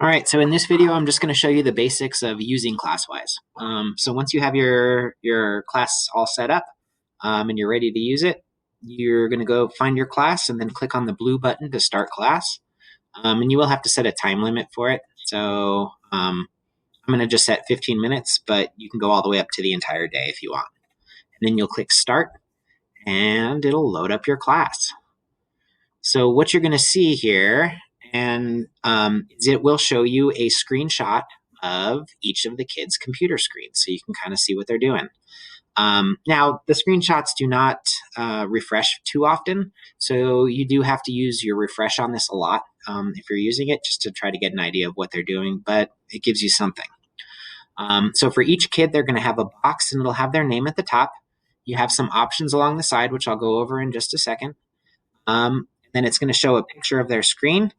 All right, so in this video, I'm just going to show you the basics of using Classwize. So once you have your class all set up and you're ready to use it, you're going to go find your class and then click on the blue button to start class. And you will have to set a time limit for it. So I'm going to just set 15 minutes, but you can go all the way up to the entire day if you want. And then you'll click Start, and it'll load up your class. So what you're going to see here and is it will show you a screenshot of each of the kids' computer screens, so you can kind of see what they're doing. Now, the screenshots do not refresh too often, so you do have to use your refresh on this a lot if you're using it, just to try to get an idea of what they're doing, but it gives you something. So for each kid, they're going to have a box, and it'll have their name at the top. You have some options along the side, which I'll go over in just a second. Then it's going to show a picture of their screen.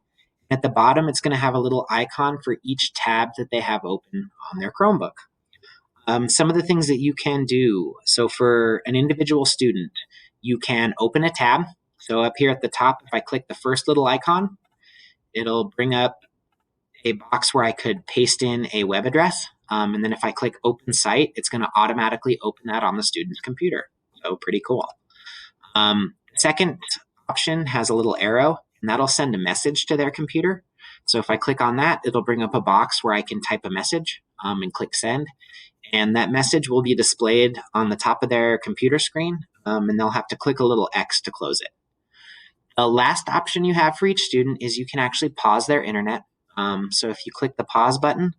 At the bottom, it's going to have a little icon for each tab that they have open on their Chromebook. Some of the things that you can do. So for an individual student, you can open a tab. So up here at the top, if I click the first little icon, it'll bring up a box where I could paste in a web address. And then if I click Open Site, it's going to automatically open that on the student's computer. So pretty cool. Second option has a little arrow, and that'll send a message to their computer. So if I click on that, it'll bring up a box where I can type a message and click Send. And that message will be displayed on the top of their computer screen, and they'll have to click a little X to close it. The last option you have for each student is you can actually pause their internet. So if you click the pause button,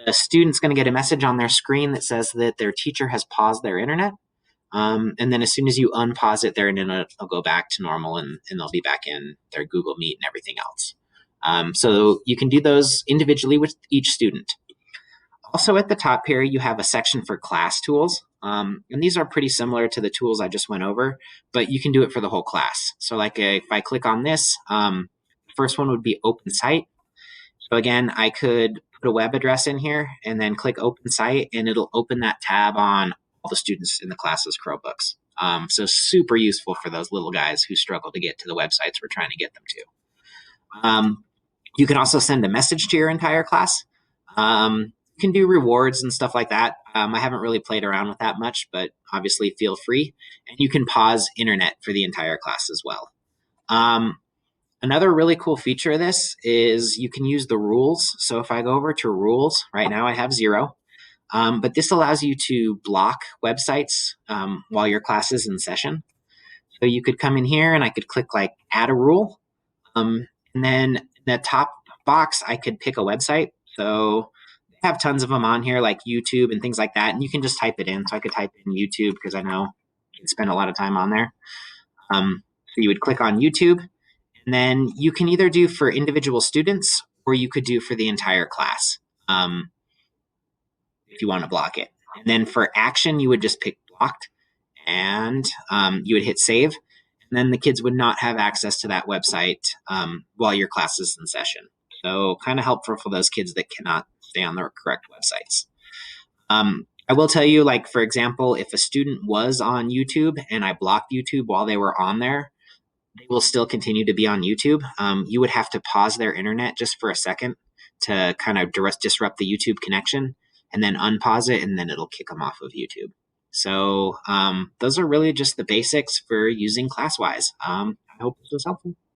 the student's going to get a message on their screen that says that their teacher has paused their internet. And then as soon as you unpause it, their internet will go back to normal, and they'll be back in their Google Meet and everything else. So you can do those individually with each student. Also at the top here, you have a section for class tools. And these are pretty similar to the tools I just went over, but you can do it for the whole class. So like if I click on this, the first one would be Open Site. So again, I could put a web address in here and then click Open Site, and it'll open that tab on all the students in the class's Chromebooks. So super useful for those little guys who struggle to get to the websites we're trying to get them to. You can also send a message to your entire class. You can do rewards and stuff like that. I haven't really played around with that much, but obviously feel free. And you can pause internet for the entire class as well. Another really cool feature of this is you can use the rules. So if I go over to rules, right now I have 0. But this allows you to block websites while your class is in session. So you could come in here and I could click like add a rule. And then in the top box, I could pick a website. So I have tons of them on here like YouTube and things like that. And you can just type it in. So I could type in YouTube because I know you can spend a lot of time on there. So you would click on YouTube. And then you can either do for individual students or you could do for the entire class. If you want to block it. And then for action, you would just pick blocked, and you would hit save. And then the kids would not have access to that website while your class is in session. So kind of helpful for those kids that cannot stay on the correct websites. I will tell you, like, for example, if a student was on YouTube and I blocked YouTube while they were on there, they will still continue to be on YouTube. You would have to pause their internet just for a second to kind of disrupt the YouTube connection, and then unpause it, and then it'll kick them off of YouTube. So those are really just the basics for using Classwize. I hope this was helpful.